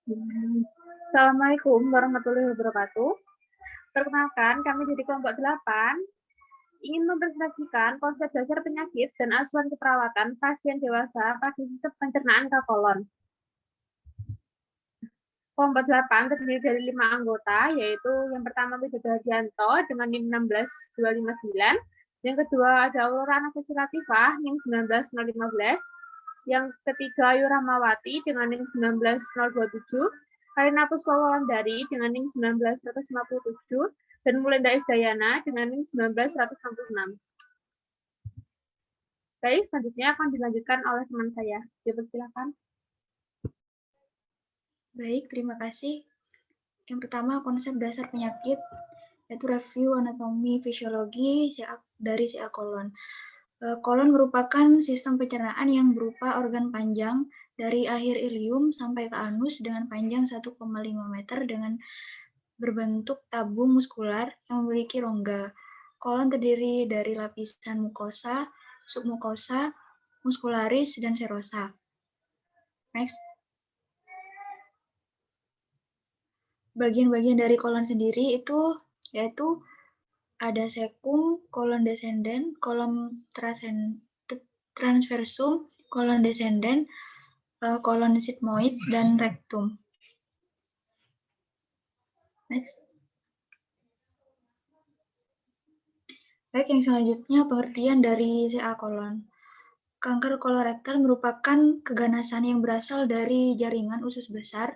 Assalamualaikum warahmatullahi wabarakatuh. Perkenalkan, kami dari kelompok 8 ingin mempresentasikan konsep dasar penyakit dan asuhan keperawatan pasien dewasa pada sistem pencernaan kolon. Kelompok 8 terdiri dari 5 anggota, yaitu yang pertama Widodo Hadianto dengan NIM 16259, yang kedua ada Aurora Anastasi Latifah NIM 19015, yang ketiga Ayu Rahmawati dengan NIM 19027, Karina Puspawalandari dengan NIM 19157, dan Mulinda Isdayana dengan NIM 19166. Baik, selanjutnya akan dilanjutkan oleh teman saya. Silakan. Baik, terima kasih. Yang pertama, konsep dasar penyakit, yaitu review anatomi fisiologi dari CA kolon. Kolon merupakan sistem pencernaan yang berupa organ panjang dari akhir ilium sampai ke anus dengan panjang 1,5 meter dengan berbentuk tabung muskular yang memiliki rongga. Kolon terdiri dari lapisan mukosa, submukosa, muskularis, dan serosa. Next. Bagian-bagian dari kolon sendiri itu yaitu ada sekung, kolon descendent, kolom transversum, kolon descendent, kolon sigmoid, dan rectum. Next. Baik, yang selanjutnya pengertian dari CA kolon. Kanker kolorektal merupakan keganasan yang berasal dari jaringan usus besar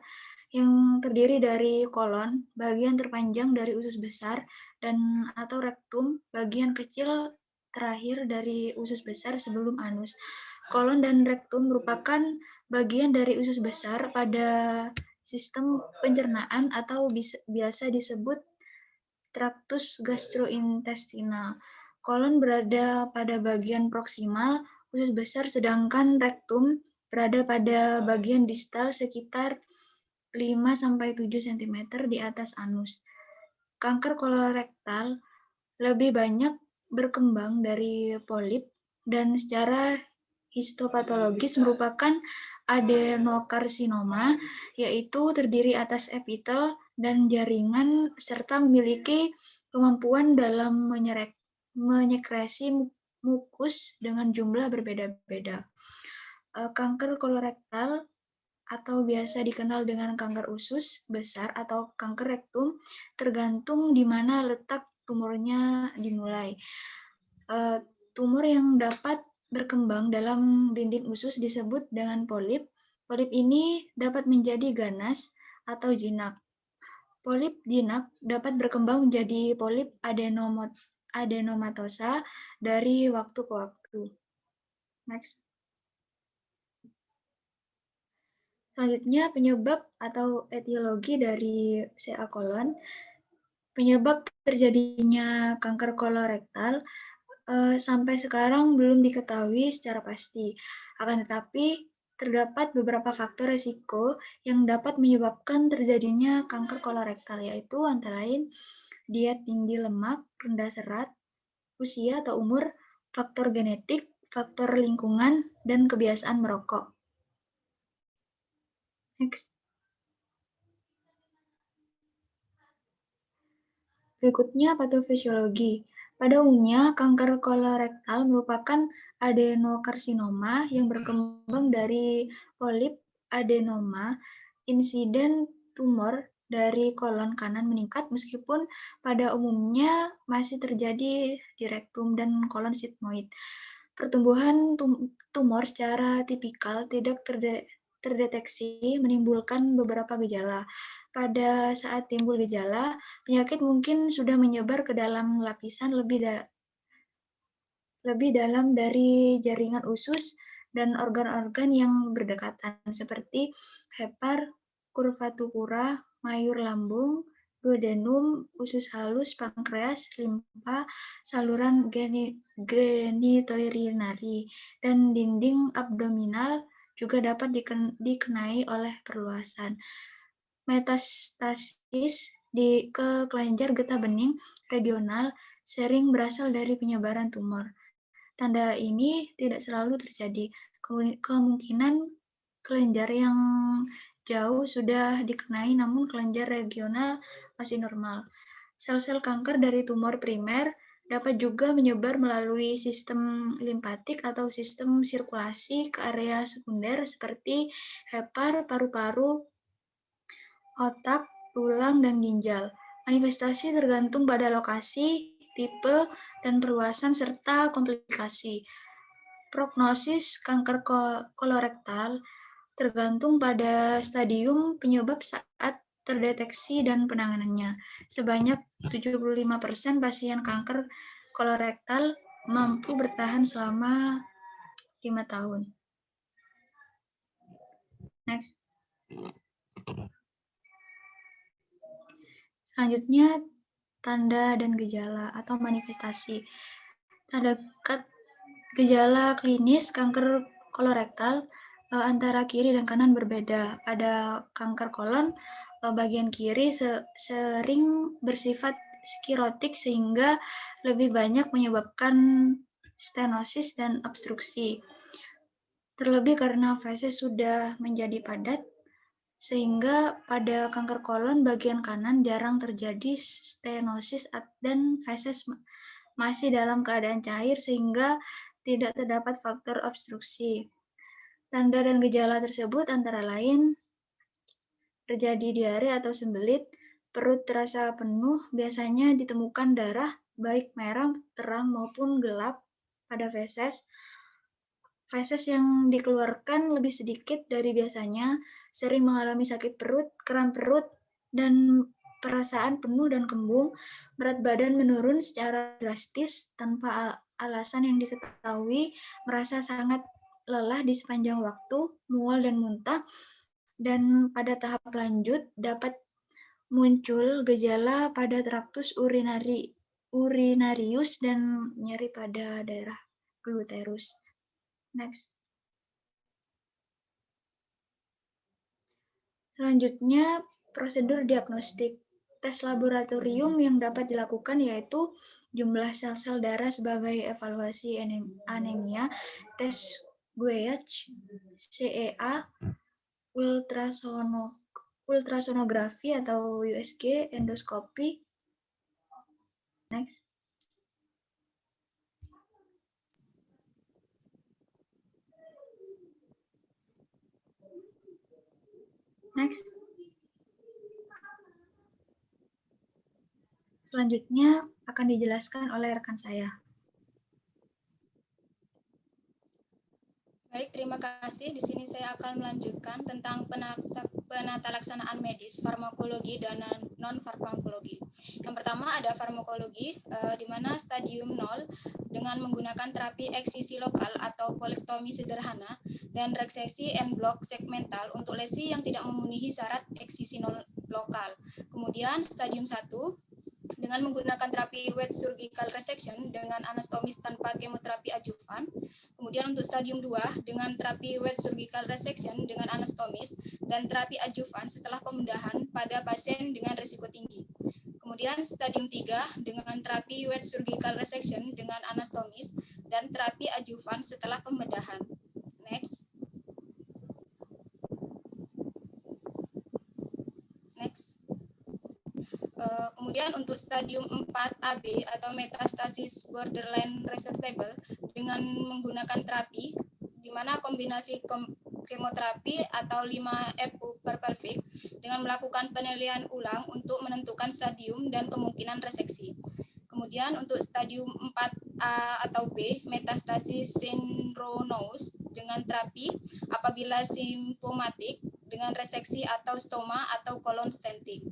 yang terdiri dari kolon, bagian terpanjang dari usus besar, dan atau rektum, bagian kecil terakhir dari usus besar sebelum anus. Kolon dan rektum merupakan bagian dari usus besar pada sistem pencernaan atau biasa disebut traktus gastrointestinal. Kolon berada pada bagian proksimal usus besar, sedangkan rektum berada pada bagian distal sekitar 5-7 cm di atas anus. Kanker kolorektal lebih banyak berkembang dari polip dan secara histopatologis merupakan adenokarsinoma, yaitu terdiri atas epitel dan jaringan serta memiliki kemampuan dalam menyekresi mukus dengan jumlah berbeda-beda. Kanker kolorektal atau biasa dikenal dengan kanker usus besar atau kanker rektum tergantung di mana letak tumornya dimulai. Tumor yang dapat berkembang dalam dinding usus disebut dengan polip. Polip ini dapat menjadi ganas atau jinak. Polip jinak dapat berkembang menjadi polip adenomatosa dari waktu ke waktu. Next. Selanjutnya, penyebab atau etiologi dari CA kolon. Penyebab terjadinya kanker kolorektal sampai sekarang belum diketahui secara pasti. Akan tetapi, terdapat beberapa faktor resiko yang dapat menyebabkan terjadinya kanker kolorektal, yaitu antara lain diet tinggi lemak, rendah serat, usia atau umur, faktor genetik, faktor lingkungan, dan kebiasaan merokok. Next. Berikutnya, patofisiologi. Pada umumnya, kanker kolorektal merupakan adenokarsinoma yang berkembang dari polip adenoma. Insiden tumor dari kolon kanan meningkat meskipun pada umumnya masih terjadi di rektum dan kolon sigmoid. Pertumbuhan tumor secara tipikal tidak terdeteksi menimbulkan beberapa gejala. Pada saat timbul gejala, penyakit mungkin sudah menyebar ke dalam lapisan lebih dalam dari jaringan usus dan organ-organ yang berdekatan seperti hepar, curvatura, mayur lambung, duodenum, usus halus, pankreas, limpa, saluran genitourinary, dan dinding abdominal juga dapat dikenai oleh perluasan. Metastasis ke kelenjar getah bening regional sering berasal dari penyebaran tumor. Tanda ini tidak selalu terjadi. Kemungkinan kelenjar yang jauh sudah dikenai, namun kelenjar regional masih normal. Sel-sel kanker dari tumor primer dapat juga menyebar melalui sistem limpatik atau sistem sirkulasi ke area sekunder seperti hepar, paru-paru, otak, tulang, dan ginjal. Manifestasi tergantung pada lokasi, tipe, dan perluasan serta komplikasi. Prognosis kanker kolorektal tergantung pada stadium penyebab saat terdeteksi dan penanganannya. Sebanyak 75% pasien kanker kolorektal mampu bertahan selama 5 tahun. Next. Selanjutnya, tanda dan gejala atau manifestasi. Tanda gejala klinis kanker kolorektal antara kiri dan kanan berbeda. Pada kanker kolon, bagian kiri sering bersifat sklerotik sehingga lebih banyak menyebabkan stenosis dan obstruksi. Terlebih karena feses sudah menjadi padat, sehingga pada kanker kolon bagian kanan jarang terjadi stenosis dan feses masih dalam keadaan cair sehingga tidak terdapat faktor obstruksi. Tanda dan gejala tersebut antara lain terjadi diare atau sembelit, perut terasa penuh, biasanya ditemukan darah baik merah, terang maupun gelap pada feses. Feses yang dikeluarkan lebih sedikit dari biasanya, sering mengalami sakit perut, kram perut, dan perasaan penuh dan kembung. Berat badan menurun secara drastis tanpa alasan yang diketahui, merasa sangat lelah di sepanjang waktu, mual dan muntah, dan pada tahap lanjut dapat muncul gejala pada traktus urinarius dan nyeri pada daerah gluteus. Next. Selanjutnya, prosedur diagnostik. Tes laboratorium yang dapat dilakukan yaitu jumlah sel-sel darah sebagai evaluasi anemia, tes Gueach, CEA, ultrasonografi atau USG, endoskopi. Next. Next. Selanjutnya akan dijelaskan oleh rekan saya. Baik, terima kasih. Di sini saya akan melanjutkan tentang penata laksanaan medis, farmakologi, dan non-farmakologi. Yang pertama ada farmakologi, di mana stadium 0 dengan menggunakan terapi eksisi lokal atau kolektomi sederhana dan reseksi en blok segmental untuk lesi yang tidak memenuhi syarat eksisi lokal. Kemudian stadium 1 dengan menggunakan terapi wet surgical resection dengan anastomis tanpa kemoterapi adjuvan. Kemudian untuk stadium 2 dengan terapi wet surgical resection dengan anastomis dan terapi adjuvan setelah pembedahan pada pasien dengan risiko tinggi. Kemudian stadium 3 dengan terapi wet surgical resection dengan anastomis dan terapi adjuvan setelah pembedahan. Next. Next. Kemudian untuk stadium 4 AB atau metastasis borderline resectable dengan menggunakan terapi di mana kombinasi kemoterapi atau 5-FU per pelvic dengan melakukan penilaian ulang untuk menentukan stadium dan kemungkinan reseksi. Kemudian untuk stadium 4A atau B, metastasis synchronous dengan terapi apabila simptomatik dengan reseksi atau stoma atau colon stenting.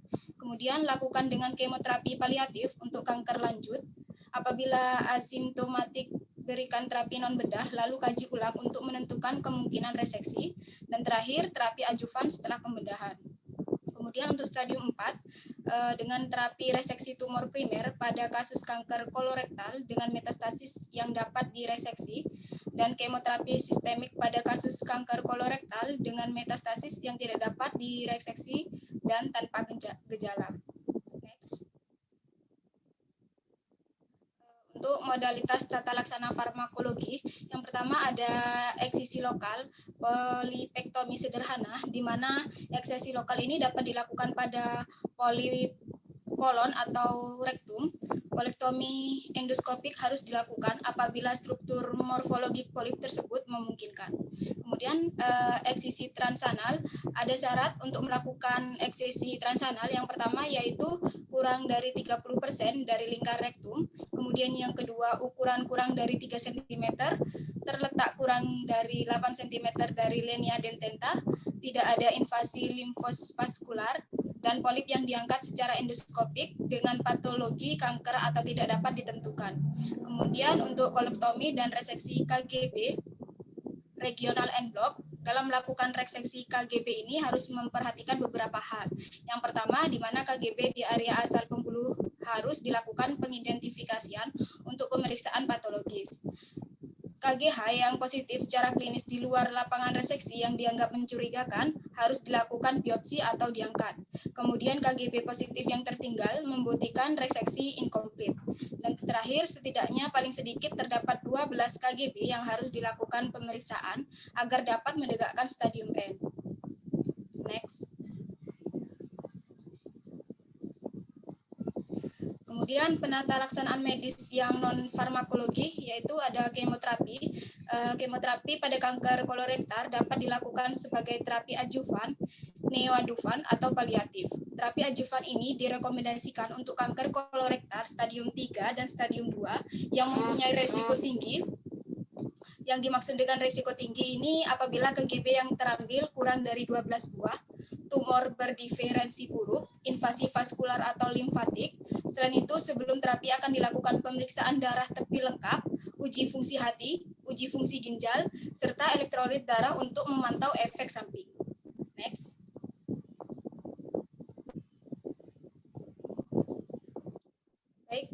Kemudian lakukan dengan kemoterapi paliatif untuk kanker lanjut. Apabila asimptomatik berikan terapi non bedah, lalu kaji ulang untuk menentukan kemungkinan reseksi. Dan terakhir terapi adjuvan setelah pembedahan. Kemudian untuk stadium 4 dengan terapi reseksi tumor primer pada kasus kanker kolorektal dengan metastasis yang dapat direseksi dan kemoterapi sistemik pada kasus kanker kolorektal dengan metastasis yang tidak dapat direseksi dan tanpa gejala. Next. untuk modalitas tata laksana farmakologi, yang pertama ada eksisi lokal, polipektomi sederhana, di mana eksisi lokal ini dapat dilakukan pada polikolon atau rektum. Kolektomi endoskopik harus dilakukan apabila struktur morfologik polip tersebut memungkinkan. Kemudian eksisi transanal, ada syarat untuk melakukan eksisi transanal. Yang pertama yaitu kurang dari 30% dari lingkar rektum. Kemudian yang kedua, ukuran kurang dari 3 cm, terletak kurang dari 8 cm dari linea dentata, tidak ada invasi limfos vaskular, dan polip yang diangkat secara endoskopik dengan patologi kanker atau tidak dapat ditentukan. Kemudian untuk kolektomi dan reseksi KGB, regional en bloc, dalam melakukan reseksi KGB ini harus memperhatikan beberapa hal. Yang pertama, di mana KGB di area asal pembuluh harus dilakukan pengidentifikasian untuk pemeriksaan patologis. KGH yang positif secara klinis di luar lapangan reseksi yang dianggap mencurigakan harus dilakukan biopsi atau diangkat. Kemudian KGB positif yang tertinggal membutuhkan reseksi incomplete. Dan terakhir, setidaknya paling sedikit terdapat 12 KGB yang harus dilakukan pemeriksaan agar dapat menegakkan stadium N. Next. Kemudian penata laksanaan medis yang non-farmakologi, yaitu ada kemoterapi. Kemoterapi pada kanker kolorektal dapat dilakukan sebagai terapi adjuvan, neoadjuvan, atau paliatif. Terapi adjuvan ini direkomendasikan untuk kanker kolorektal stadium 3 dan stadium 2 yang mempunyai resiko tinggi. Yang dimaksud dengan resiko tinggi ini apabila KGB yang terambil kurang dari 12 buah, tumor berdiferensi buruk, invasi vaskular atau limfatik. Selain itu, sebelum terapi akan dilakukan pemeriksaan darah tepi lengkap, uji fungsi hati, uji fungsi ginjal, serta elektrolit darah untuk memantau efek samping. Next. Baik,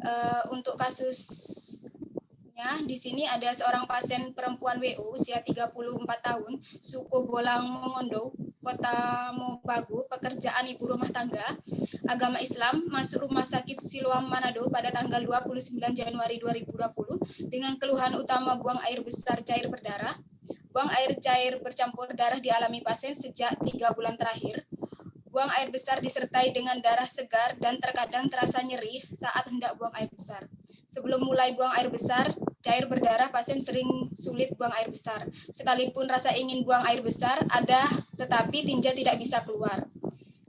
untuk kasusnya di sini ada seorang pasien perempuan WU usia 34 tahun, suku Bolang Mongondo, Kota Mobagu, pekerjaan ibu rumah tangga, agama Islam, masuk rumah sakit Siloam Manado pada tanggal 29 Januari 2020 dengan keluhan utama buang air besar cair berdarah. Buang air cair bercampur darah dialami pasien sejak 3 bulan terakhir. Buang air besar disertai dengan darah segar dan terkadang terasa nyeri saat hendak buang air besar. Sebelum mulai buang air besar, cair berdarah, pasien sering sulit buang air besar. Sekalipun rasa ingin buang air besar ada, tetapi tinja tidak bisa keluar.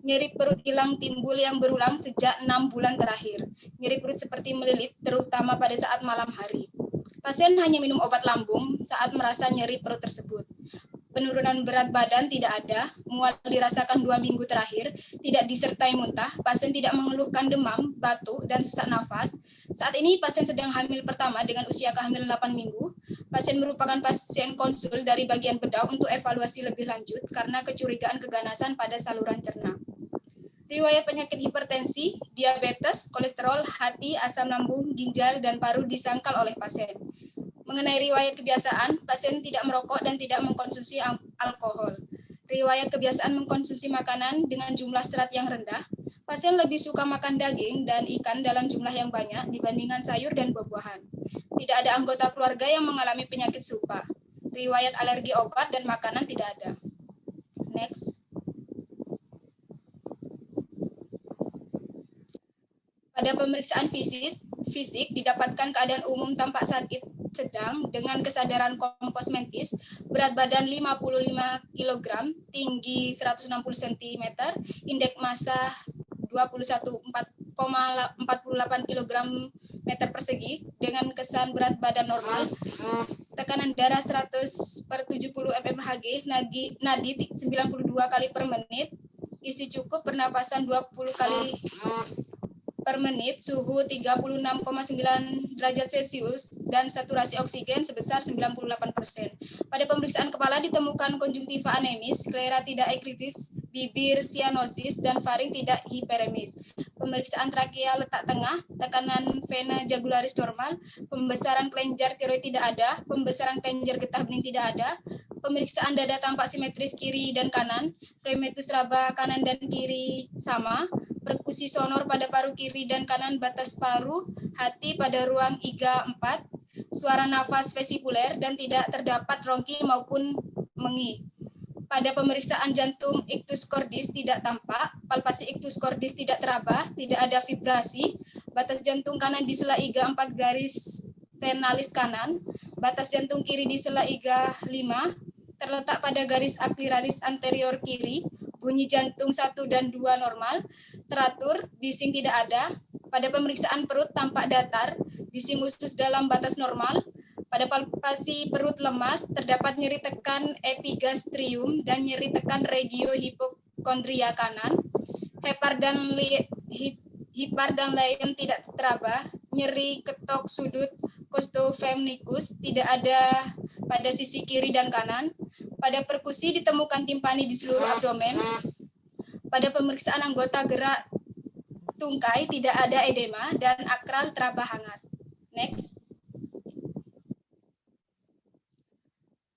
Nyeri perut hilang timbul yang berulang sejak 6 bulan terakhir. Nyeri perut seperti melilit, terutama pada saat malam hari. Pasien hanya minum obat lambung saat merasa nyeri perut tersebut. Penurunan berat badan tidak ada, mual dirasakan 2 minggu terakhir, tidak disertai muntah, pasien tidak mengeluhkan demam, batuk, dan sesak nafas. Saat ini pasien sedang hamil pertama dengan usia kehamilan 8 minggu. Pasien merupakan pasien konsul dari bagian bedah untuk evaluasi lebih lanjut karena kecurigaan keganasan pada saluran cerna. Riwayat penyakit hipertensi, diabetes, kolesterol, hati, asam lambung, ginjal, dan paru disangkal oleh pasien. Mengenai riwayat kebiasaan, pasien tidak merokok dan tidak mengkonsumsi alkohol. Riwayat kebiasaan mengkonsumsi makanan dengan jumlah serat yang rendah, pasien lebih suka makan daging dan ikan dalam jumlah yang banyak dibandingkan sayur dan buah-buahan. Tidak ada anggota keluarga yang mengalami penyakit serupa. Riwayat alergi obat dan makanan tidak ada. Next. Pada pemeriksaan fisik didapatkan keadaan umum tampak sakit sedang dengan kesadaran kompos mentis, berat badan 55 kg, tinggi 160 cm, indeks massa 21,48 kg meter persegi dengan kesan berat badan normal, tekanan darah 100/70 mmHg, nadi 92 kali per menit, isi cukup pernapasan 20 kali per menit, suhu 36,9 derajat Celcius, dan saturasi oksigen sebesar 98%. Pada pemeriksaan kepala ditemukan konjungtiva anemis, sklera tidak ekritis, bibir sianosis, dan faring tidak hiperemis. Pemeriksaan trakea letak tengah, tekanan vena jugularis normal, pembesaran kelenjar tiroid tidak ada, pembesaran kelenjar getah bening tidak ada, pemeriksaan dada tampak simetris kiri dan kanan, fremitus raba kanan dan kiri sama, perkusi sonor pada paru kiri dan kanan batas paru, hati pada ruang IGA 4, suara nafas vesikuler dan tidak terdapat rongki maupun mengi. Pada pemeriksaan jantung ictus cordis tidak tampak, palpasi ictus cordis tidak teraba, tidak ada vibrasi, batas jantung kanan di sela IGA 4 garis tenalis kanan, batas jantung kiri di sela IGA 5, terletak pada garis akliralis anterior kiri, bunyi jantung 1 dan 2 normal, teratur, bising tidak ada. Pada pemeriksaan perut tampak datar, bising usus dalam batas normal. Pada palpasi perut lemas, terdapat nyeri tekan epigastrium dan nyeri tekan regiohipokondria kanan. Hepar dan lain tidak teraba. Nyeri ketok sudut costophrenikus tidak ada pada sisi kiri dan kanan. Pada perkusi ditemukan timpani di seluruh abdomen. Pada pemeriksaan anggota gerak tungkai tidak ada edema dan akral teraba hangat. Next.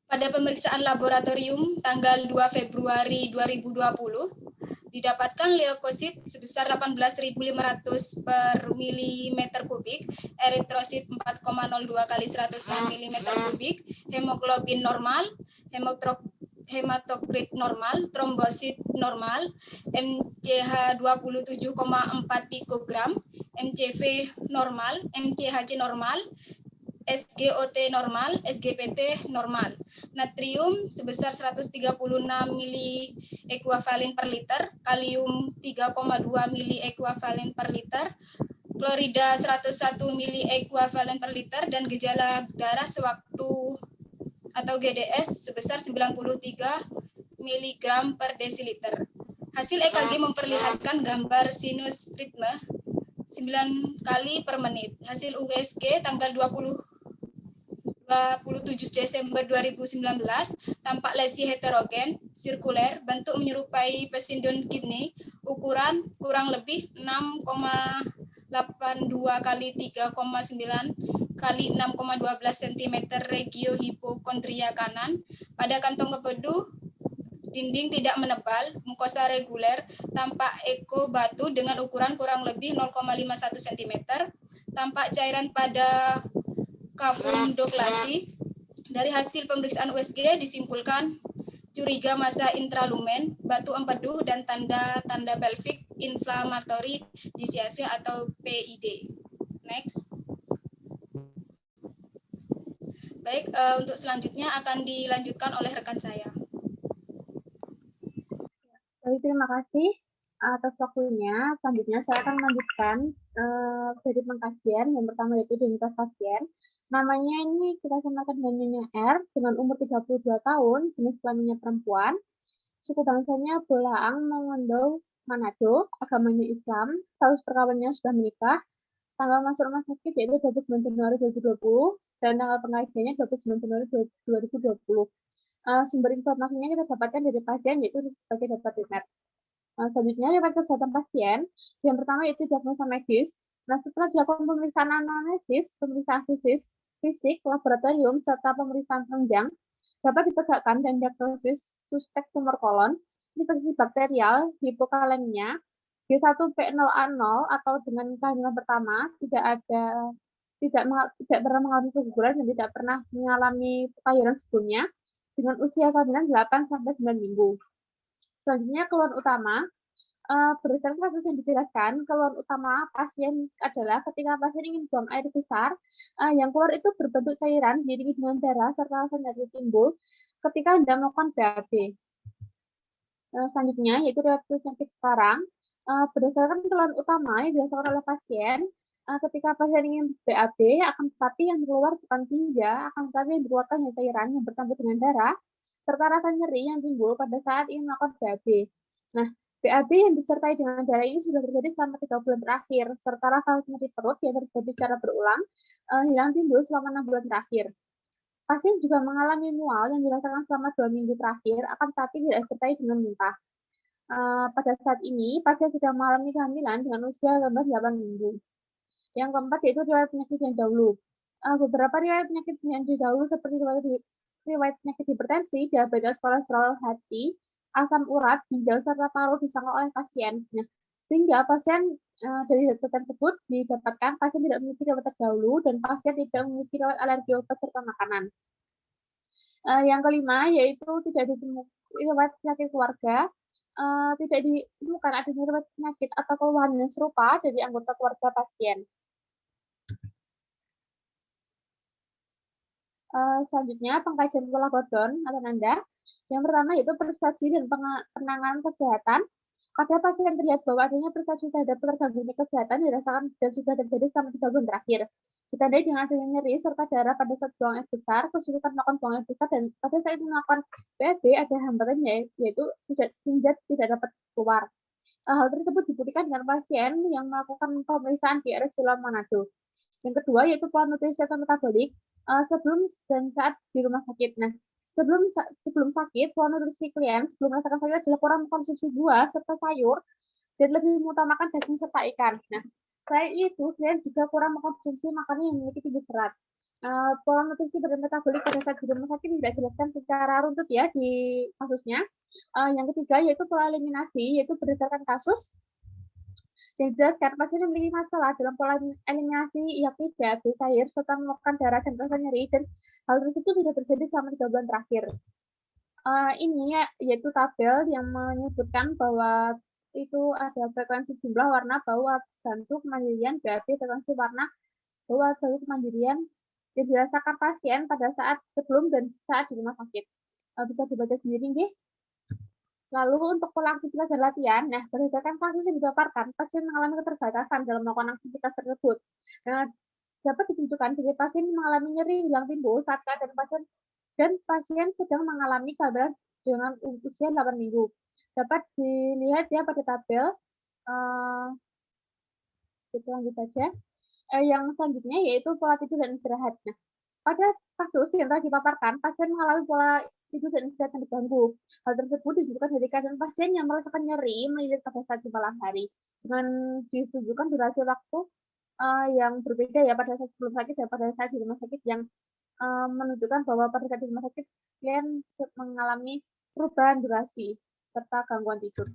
Pada pemeriksaan laboratorium tanggal 2 Februari 2020, didapatkan leukosit sebesar 18.500 per milimeter kubik, eritrosit 4,02 kali 100 milimeter kubik, hemoglobin normal, hematokrit normal, trombosit normal, MCH 27,4 pikogram, MCV normal, MCHC normal, SGOT normal, SGPT normal. Natrium sebesar 136 mili ekuivalen per liter, kalium 3,2 mili ekuivalen per liter, klorida 101 mili ekuivalen per liter, dan gejala darah sewaktu atau GDS sebesar 93 mg per desiliter. Hasil EKG memperlihatkan gambar sinus ritme 9 kali per menit. Hasil USG tanggal 27 Desember 2019 tampak lesi heterogen, sirkuler, bentuk menyerupai pesindon kidney, ukuran kurang lebih 6,82 kali 3,9 kali 6,12 cm regiohipokondria kanan. Pada kantong empedu, dinding tidak menebal, mukosa reguler, tampak eko batu dengan ukuran kurang lebih 0,51 cm, tampak cairan pada kapунdoklasi. Dari hasil pemeriksaan USG disimpulkan curiga massa intralumen, batu empedu, dan tanda-tanda pelvic inflammatory dysplasia atau PID. Next. Baik, untuk selanjutnya akan dilanjutkan oleh rekan saya. Baik, terima kasih atas waktunya. Selanjutnya saya akan melanjutkan dari pengkajian. Yang pertama yaitu identitas pasien. Namanya ini kita samakan dengan Nyonya R dengan umur 32 tahun, jenis kelaminnya perempuan, suku bangsanya Bolaang, Mongondo, Manado, agamanya Islam, status perkawinan sudah menikah, tanggal masuk rumah sakit yaitu 29 Januari 2020, dan tanggal pengajiannya 29 Januari 2020. Sumber informasinya kita dapatkan dari pasien yaitu sebagai data primer. Selanjutnya riwayat kesehatan pasien. Yang pertama yaitu diagnosa medis. Nah, setelah dilakukan pemeriksaan anamnesis, pemeriksaan fisik, laboratorium, serta pemeriksaan penunjang, dapat ditegakkan dan diagnosis suspek tumor kolon, infeksi bakterial, hipokalemia, G1P0A0 atau dengan kehamilan pertama tidak pernah mengalami keguguran dan tidak pernah mengalami kelahiran sebelumnya, dengan usia kehamilan 8-9 minggu. Selanjutnya keluhan utama. Berdasarkan kasus yang dijelaskan, keluhan utama pasien adalah ketika pasien ingin buang air besar, yang keluar itu berbentuk cairan diiringi dengan darah serta rasa nyeri timbul ketika Anda melakukan BAB. Selanjutnya yaitu riwayat penyakit sekarang. Berdasarkan keluhan utama yang dirasakan oleh pasien, ketika pasien ingin BAB, akan tetapi yang keluar bukan tinja, akan tetapi yang dikeluarkan hanya cairan yang bercampur dengan darah, serta rasa nyeri yang timbul pada saat ingin melakukan BAB. Nah, BAB yang disertai dengan darah ini sudah terjadi selama 3 bulan terakhir, serta rasa nyeri perut yang terjadi secara berulang, hilang timbul selama 6 bulan terakhir. Pasien juga mengalami mual yang dirasakan selama 2 minggu terakhir, akan tetapi tidak disertai dengan muntah. Pada saat ini, pasien sedang mengalami kehamilan dengan usia 8 minggu. Yang keempat yaitu riwayat penyakit yang dahulu. Beberapa riwayat penyakit yang dahulu seperti riwayat penyakit hipertensi, diabetes, kolesterol, hati, asam urat, ginjal, serta paru disangka oleh pasien. Nah, Sehingga pasien dari data tersebut didapatkan pasien tidak memiliki rawat terdahulu dan pasien tidak memiliki rawat alergi obat serta makanan. Yang kelima yaitu tidak ditemukan riwayat penyakit keluarga, tidak ditemukan adanya riwayat penyakit atau keluhan yang serupa dari anggota keluarga pasien. Selanjutnya pengkajian pola Gordon atau Nanda. Yang pertama yaitu persepsi dan penanganan kesehatan. Pada pasien terlihat bahwa adanya persepsi terhadap terganggunya kesehatan dirasakan dan sudah terjadi selama 3 bulan terakhir. Ditandai dengan adanya nyeri serta darah pada saat buang air besar, kesulitan melakukan buang air besar, dan pada saat melakukan PSB ada hambatan yaitu tidak dapat keluar. Hal tersebut dibuktikan dengan pasien yang melakukan pemeriksaan di RSUD Manado. Yang kedua yaitu pola nutrisi atau metabolik sebelum dan saat di rumah sakit. Nah, sebelum sakit, pola nutrisi klien sebelum merasakan sakit adalah kurang mengkonsumsi buah serta sayur dan lebih mengutamakan daging serta ikan. Nah, selain itu, klien juga kurang mengkonsumsi makanan yang memiliki tinggi serat. Pola nutrisi dan metabolik pada saat di rumah sakit tidak dijelaskan secara runtut ya di kasusnya. Yang ketiga yaitu pola eliminasi, yaitu berdasarkan kasus yang jelaskan pasien yang memiliki masalah dalam pola eliminasi yakni BAB cair serta menemukan darah dan rasa nyeri, dan hal tersebut sudah terjadi selama 3 bulan terakhir. Ini yaitu tabel yang menyebutkan bahwa itu ada frekuensi jumlah warna bau bantu kemandirian, BAB frekuensi warna bau bantu kemandirian yang dirasakan pasien pada saat sebelum dan saat di rumah sakit. Bisa dibaca sendiri nih. Lalu untuk pola aktivitas dan latihan, nah berdasarkan kasus yang dipaparkan, pasien mengalami keterbatasan dalam melakukan aktivitas tersebut. Nah, dapat ditunjukkan jika pasien mengalami nyeri hilang timbul saat keadaan pasien dan pasien sedang mengalami kehamilan dengan usia 8 minggu. Dapat dilihat ya pada tabel. Kita lanjut saja. Yang selanjutnya yaitu pola tidur dan istirahat. Nah, pada kasus yang telah dipaparkan, pasien mengalami pola tidur dan istirahat yang diganggu. Hal tersebut ditunjukkan dari keadaan pasien yang merasakan nyeri melilit pada saat di malam hari. Dengan ditunjukkan durasi waktu yang berbeda ya pada saat sebelum sakit dan pada saat di rumah sakit, yang menunjukkan bahwa pada saat di rumah sakit klien mengalami perubahan durasi serta gangguan tidur.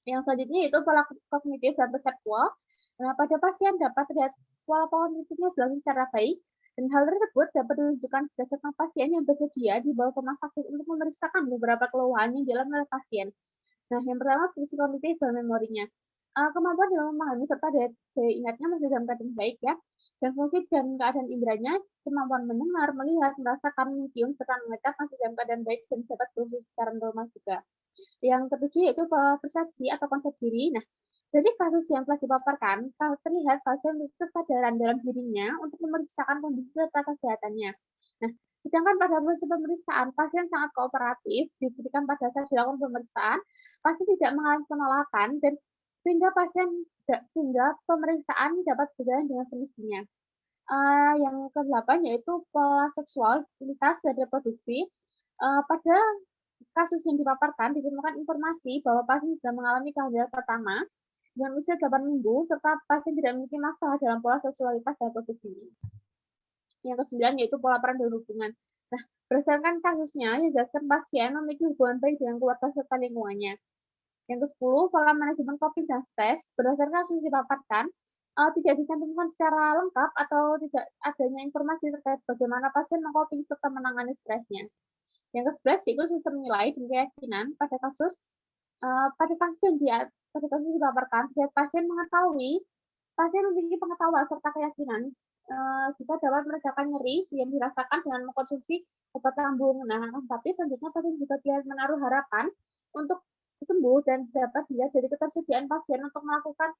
Yang selanjutnya itu pola kognitif dan perseptual. Nah, pada pasien dapat terlihat pola kognitifnya berlangsung secara baik, dan hal tersebut dapat ditunjukkan berdasarkan pasien yang bersedia dibawa ke rumah sakit untuk memeriksakan beberapa keluhan yang dialami oleh pasien. Nah, yang pertama fungsi kognitif dan memorinya. Kemampuan dalam memahami serta daya ingatnya masih dalam keadaan baik ya. Dan fungsi dan keadaan inderanya, kemampuan mendengar, melihat, merasakan, mencium, serta mengecap masih dalam keadaan baik dan dapat berfungsi secara normal juga. Yang ketujuh yaitu pola persepsi atau konsep diri. Nah, dari kasus yang telah dipaparkan, terlihat pasien memiliki kesadaran dalam dirinya untuk memeriksakan kondisi serta kesehatannya. Nah, sedangkan pada proses pemeriksaan, pasien sangat kooperatif, diberikan pada saat dilakukan pemeriksaan, pasien tidak mengalami penolakan, dan sehingga pemeriksaan dapat berjalan dengan semestinya. Yang ke-8 yaitu pola seksualitas dan reproduksi. Pada kasus yang dipaparkan, ditemukan informasi bahwa pasien sudah mengalami kehamilan pertama dengan usia 8 minggu, serta pasien tidak memiliki masalah dalam pola seksualitas dan reproduksi. Yang ke-9 yaitu pola peran dan hubungan. Nah, berdasarkan kasusnya, dijelaskan pasien memiliki hubungan baik dengan keluarga serta lingkungannya. Yang ke-10, pola manajemen coping dan stres. Berdasarkan kasus yang dipaparkan, tidak dicantumkan secara lengkap atau tidak adanya informasi terkait bagaimana pasien mengcoping serta menangani stresnya. Yang ke-11 yaitu sistem nilai dan keyakinan. Pada kasus yang dipaparkan, pasien mengetahui, pasien memiliki pengetahuan serta keyakinan jika dapat meredakan nyeri yang dirasakan dengan mengkonsumsi obat lambung. Nah, tapi tentunya pasien juga menaruh harapan untuk sembuh dan dapat dilihat dari ketersediaan pasien untuk melakukan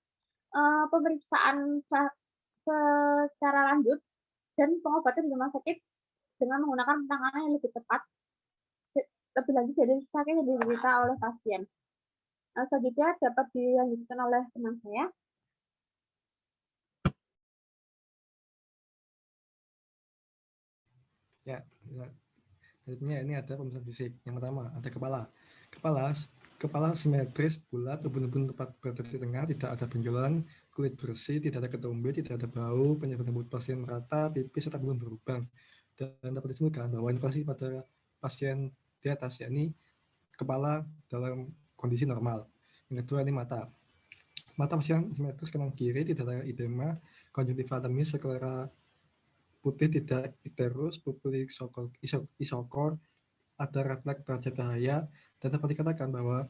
pemeriksaan secara lanjut dan pengobatan di rumah sakit dengan menggunakan penanganan yang lebih tepat, lebih lanjut dari sakit yang diderita oleh pasien. Selanjutnya dapat dilanjutkan oleh teman saya. Ya, selanjutnya ini ada pemeriksaan fisik. Yang pertama ada kepala simetris, bulat, ubun-ubun tepat berada di tengah, tidak ada benjolan, kulit bersih, tidak ada ketumbe, tidak ada bau, penyebab rambut pasien merata, pipis serta belum berlubang. Dan dapat ditemukan bahwa inflasi pada pasien di atas, yakni kepala dalam kondisi normal. Yang kedua ini mata. Mata pasien simetris kanan kiri, tidak ada edema, konjungtiva temis, sklera putih tidak iterus, pupil isokor, ada refleks derajat cahaya, dan dapat dikatakan bahwa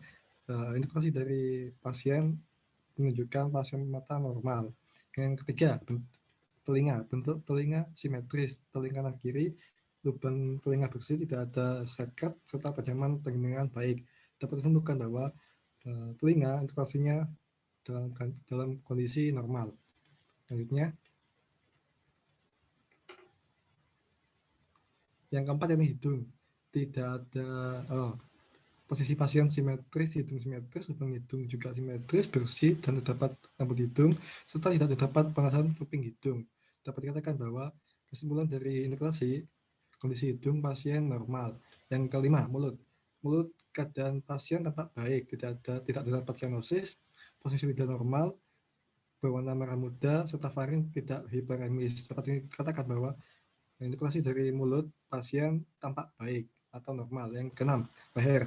indikasi dari pasien menunjukkan pasien mata normal. Yang ketiga, telinga. Bentuk telinga simetris, telinga kanan kiri, lubang telinga bersih, tidak ada sekat, serta pajaman dengan baik. Dapat ditemukan bahwa telinga indikasinya dalam kondisi normal. Selanjutnya, yang keempat ini hidung. Tidak ada posisi pasien simetris, hidung simetris, lubang hidung juga simetris, bersih, dan terdapat rambut hidung, serta tidak terdapat pengasahan kuping hidung. Dapat dikatakan bahwa kesimpulan dari indikasi kondisi hidung pasien normal. Yang kelima, mulut. Mulut keadaan pasien tampak baik, tidak terdapat cyanosis, posisi lidah normal, berwarna merah muda, serta faring tidak hiperemis. Dapat dikatakan bahwa indikasi dari mulut pasien tampak baik atau normal. Yang keenam, leher.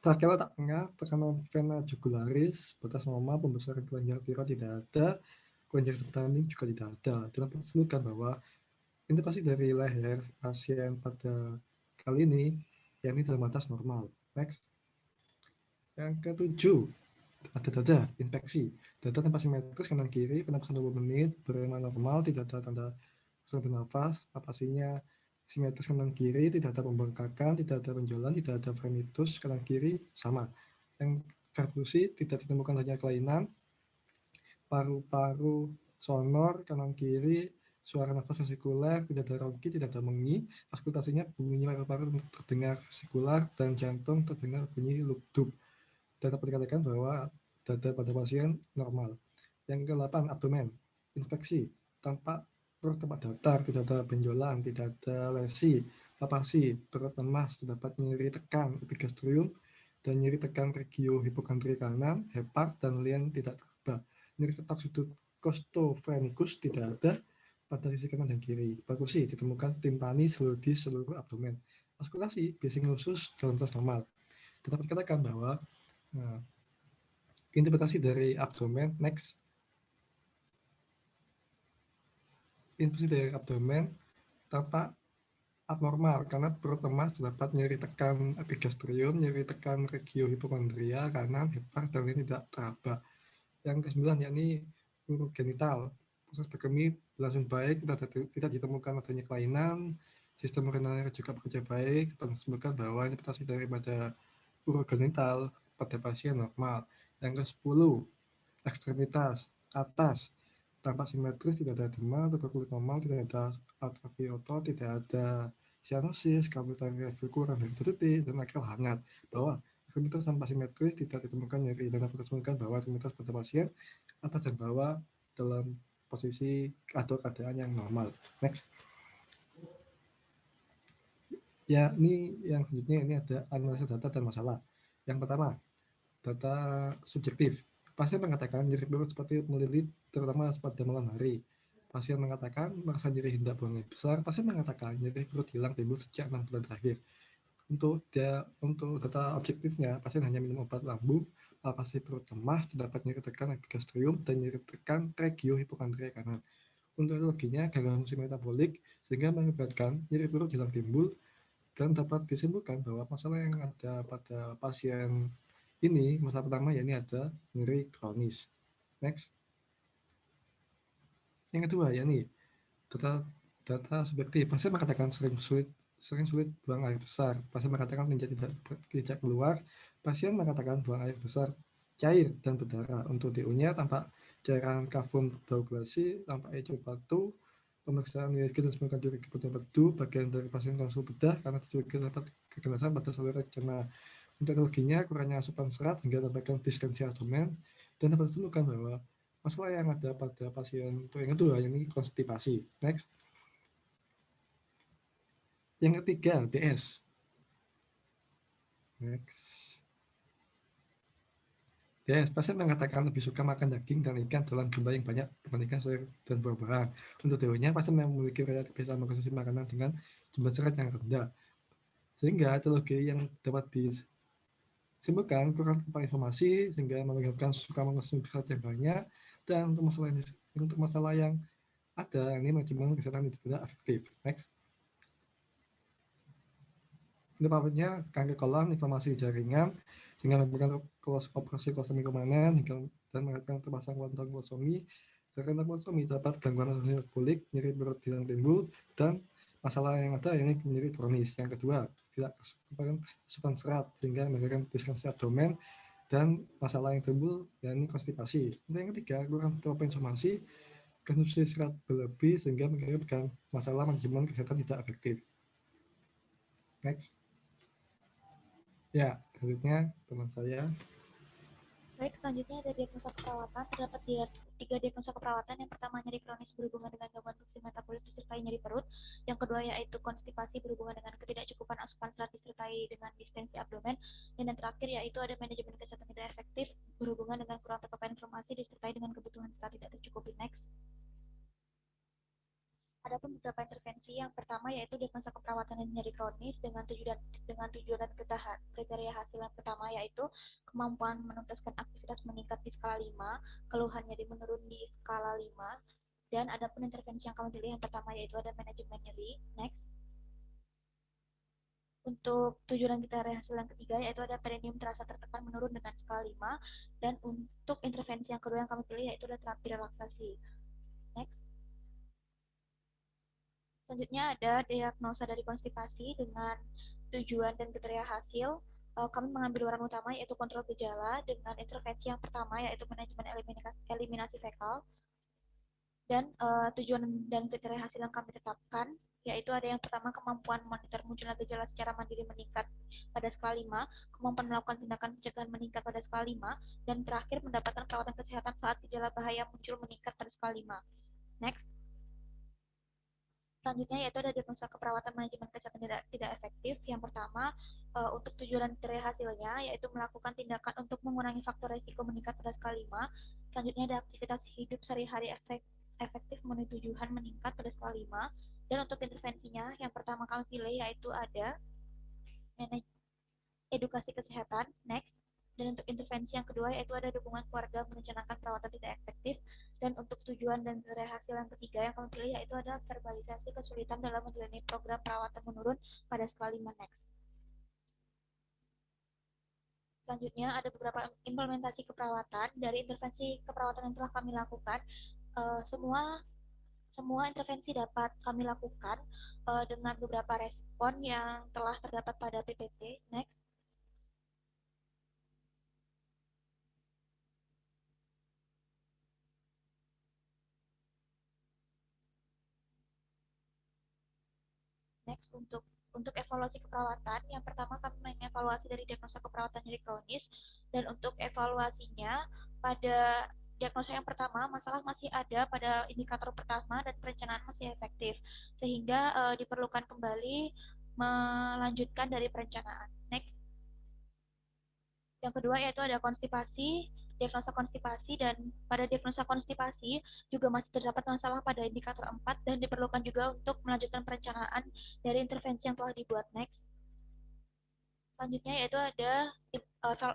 Trakea letak tengah, tekanan vena jugularis, batas normal, pembesaran kelenjar viral tidak ada, kelenjar getah juga tidak ada. Dapat disebutkan bahwa indikasi dari leher pasien pada kali ini yakni dalam batas normal. Next. Yang ketujuh, ada dada, infeksi. Dada tanpa simetris kanan kiri, penapasan 20 menit, berema normal, tidak ada tanda kesulitan bernafas, napasinya simetris kanan kiri, tidak ada pembengkakan, tidak ada penjualan, tidak ada frenitus kanan kiri, sama. Yang perfusi tidak ditemukan hanya kelainan, paru-paru sonor kanan kiri, suara nafas vesikuler, tidak ada ronki, tidak ada mengi, auskultasinya bunyi paru-paru terdengar vesikular, dan jantung terdengar bunyi lubdub. Dan dapat dikatakan bahwa dada pada pasien normal. Yang ke-8, abdomen. Inspeksi. Tampak perut tampak datar, tidak ada benjolan, tidak ada lesi, lapasi, perut lemas, terdapat nyeri tekan epigastrium, dan nyeri tekan regio hipokondri kanan, hepat, dan lien tidak teraba. Nyeri ketak sudut costophrenikus tidak ada pada sisi kanan dan kiri. Perkusi ditemukan timpani di seluruh abdomen. Auskultasi bising khusus dalam batas normal. Dapat dikatakan bahwa interpretasi dari abdomen. Next. Interpretasi dari abdomen tampak abnormal karena perut lemas, terdapat nyeri tekan epigastrium, nyeri tekan regio hipokondria kanan, hepar, dan ini tidak teraba. Yang ke-9 yakni urogenital. Proses berkemih berlangsung baik, tidak ditemukan adanya kelainan, sistem urinarnya juga bekerja baik, dan disebutkan bahwa interpretasi daripada urogenital pada pasien normal. Yang ke-10, ekstremitas atas tampak simetris, tidak ada edema, tubuh kulit normal, tidak ada ultraviolet, tidak ada cyanosis, kabel refleks kurang dari titik, dan akal hangat. Bahwa ekstremitas tanpa simetris tidak ditemukan nyeri, dan dapat disebutkan bahwa ekstremitas pada pasien atas dan bawah dalam posisi atau keadaan yang normal. Next. Ya, ini yang selanjutnya ini ada analisis data dan masalah. Yang pertama, data subjektif. Pasien mengatakan nyeri perut seperti melilit, terutama pada malam hari. Pasien mengatakan merasa nyeri hendak buang air besar. Pasien mengatakan nyeri perut hilang timbul sejak 6 bulan terakhir. Untuk data objektifnya, pasien hanya minum obat lambung, lapasi perut lemas, terdapat nyeri tekan epigastrium, dan nyeri tekan regio hipokondria kanan. Untuk etiologinya gangguan fungsi metabolik sehingga mengakibatkan nyeri perut hilang timbul, dan dapat disimpulkan bahwa masalah yang ada pada pasien ini, masalah pertama yakni ada nyeri kronis. Next. Yang kedua yakni data subjektif. Pasien mengatakan sering sulit buang air besar. Pasien mengatakan tidak keluar. Pasien mengatakan buang air besar cair dan berdarah. Untuk DU-nya tampak cairan kavum douglasii, tampak eco batu, pemeriksaan USG dan sembilan juri kebutuhan bedu, bagian dari pasien konsul bedah karena terdapat keganasan pada saluran cerna. Untuk etiologinya kurangnya asupan serat hingga terdapat distensi abdomen, dan dapat ditemukan bahwa masalah yang ada pada pasien untuk yang kedua ini konstipasi. Next. Yang ketiga DS. Next. DS, pasien mengatakan lebih suka makan daging dan ikan dalam jumlah yang banyak dibandingkan sayur dan buah-buahan. Untuk DO-nya, pasien memiliki riwayat kebiasaan mengkonsumsi makanan dengan jumlah serat yang rendah. Sehingga etiologi yang dapat Simpulkan, kurang informasi sehingga menyebabkan suka mengonsumsi berat yang banyak, dan untuk masalah yang ada, ini manajemen kesehatan tidak efektif. Next. Penyebabnya kanker kolon, inflamasi jaringan, sehingga menyebabkan operasi kolostomi permanen dan mengakibatkan terpasang kantong kolostomi. Karena kolostomi dapat gangguan metabolik, nyeri perut yang timbul, dan masalah yang ada ini nyeri kronis. Yang kedua, tidak asupan serat sehingga menyebabkan diskensi abdomen dan masalah yang timbul yakni konstipasi. Dan yang ketiga, kurang informasi, konsumsi serat berlebih sehingga menyebabkan masalah manajemen kesehatan tidak efektif. Next. Ya, selanjutnya teman saya. Baik, selanjutnya ada diagnosa keperawatan. Terdapat 3 diagnosa keperawatan. Yang pertama, nyeri kronis berhubungan dengan gangguan fungsi metabolik disertai nyeri perut. Yang kedua, yaitu konstipasi berhubungan dengan ketidakcukupan asupan serat disertai dengan distensi abdomen. Dan yang terakhir, yaitu ada manajemen kesehatan tidak efektif berhubungan dengan kurang terpapai informasi disertai dengan kebutuhan serat tidak tercukupi. Next. Ada pun beberapa intervensi. Yang pertama yaitu diagnosa keperawatan dan nyeri kronis dengan tujuan dan kriteria hasil. Yang pertama yaitu kemampuan menuntaskan aktivitas meningkat di skala 5, keluhan nyeri menurun di skala 5, dan ada pun intervensi yang kami pilih. Yang pertama yaitu ada manajemen nyeri. Next. Untuk tujuan dan kriteria hasil yang ketiga yaitu ada perineum terasa tertekan menurun dengan skala 5, dan untuk intervensi yang kedua yang kami pilih yaitu ada terapi relaksasi. Next. Selanjutnya ada diagnosa dari konstipasi dengan tujuan dan kriteria hasil. Kami mengambil warna utama yaitu kontrol gejala dengan intervensi yang pertama yaitu manajemen eliminasi fekal. Dan tujuan dan kriteria hasil yang kami tetapkan yaitu ada yang pertama kemampuan monitor munculnya gejala secara mandiri meningkat pada skala 5, kemampuan melakukan tindakan pencegahan meningkat pada skala 5, dan terakhir mendapatkan perawatan kesehatan saat gejala bahaya muncul meningkat pada skala 5. Next. Selanjutnya yaitu ada diagnosa keperawatan manajemen kesehatan tidak efektif. Yang pertama, untuk tujuan dan kriteria hasilnya yaitu melakukan tindakan untuk mengurangi faktor risiko meningkat pada skala 5. Selanjutnya ada aktivitas hidup sehari-hari efektif memenuhi tujuan meningkat pada skala 5. Dan untuk intervensinya, yang pertama kami pilih yaitu ada edukasi kesehatan. Next. Dan untuk intervensi yang kedua yaitu ada dukungan keluarga merencanakan perawatan tidak efektif. Dan untuk tujuan dan kriteria hasil yang ketiga yang kami pilih yaitu ada verbalisasi kesulitan dalam menjalani program perawatan menurun pada skala 5. Next. Selanjutnya ada beberapa implementasi keperawatan dari intervensi keperawatan yang telah kami lakukan. Semua intervensi dapat kami lakukan dengan beberapa respon yang telah terdapat pada PPT. Next. Next, untuk evaluasi keperawatan, yang pertama kami mengevaluasi dari diagnosa keperawatan nyeri kronis, dan untuk evaluasinya pada diagnosa yang pertama masalah masih ada pada indikator pertama dan perencanaan masih efektif, sehingga diperlukan kembali melanjutkan dari perencanaan. Next. Yang kedua yaitu ada konstipasi, diagnosa konstipasi, dan pada diagnosa konstipasi juga masih terdapat masalah pada indikator 4 dan diperlukan juga untuk melanjutkan perencanaan dari intervensi yang telah dibuat. Next. Selanjutnya yaitu ada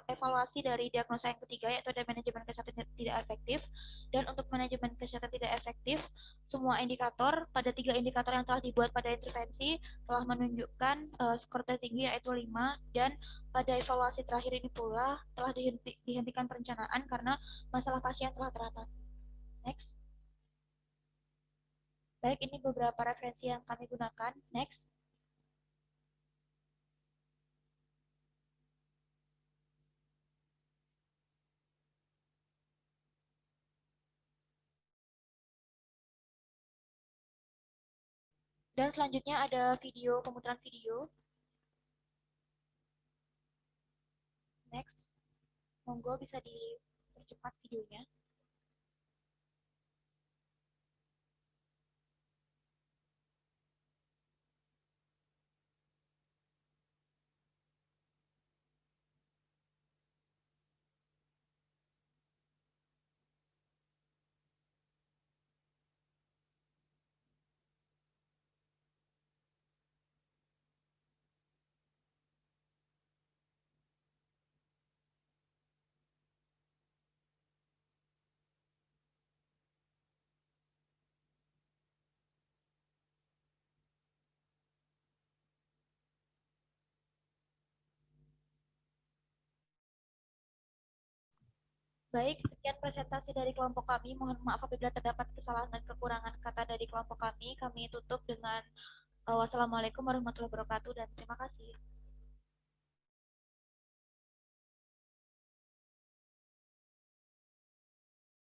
evaluasi dari diagnosa yang ketiga yaitu ada manajemen kesehatan tidak efektif. Dan untuk manajemen kesehatan tidak efektif, semua indikator pada 3 indikator yang telah dibuat pada intervensi telah menunjukkan skor tertinggi yaitu 5, dan pada evaluasi terakhir ini pula telah dihentikan perencanaan karena masalah pasien telah teratasi. Next. Baik, ini beberapa referensi yang kami gunakan. Next. Dan selanjutnya ada pemutaran video. Next. Monggo bisa dipercepat videonya. Baik, sekian presentasi dari kelompok kami. Mohon maaf apabila terdapat kesalahan dan kekurangan kata dari kelompok kami. Kami tutup dengan wassalamualaikum warahmatullahi wabarakatuh dan terima kasih.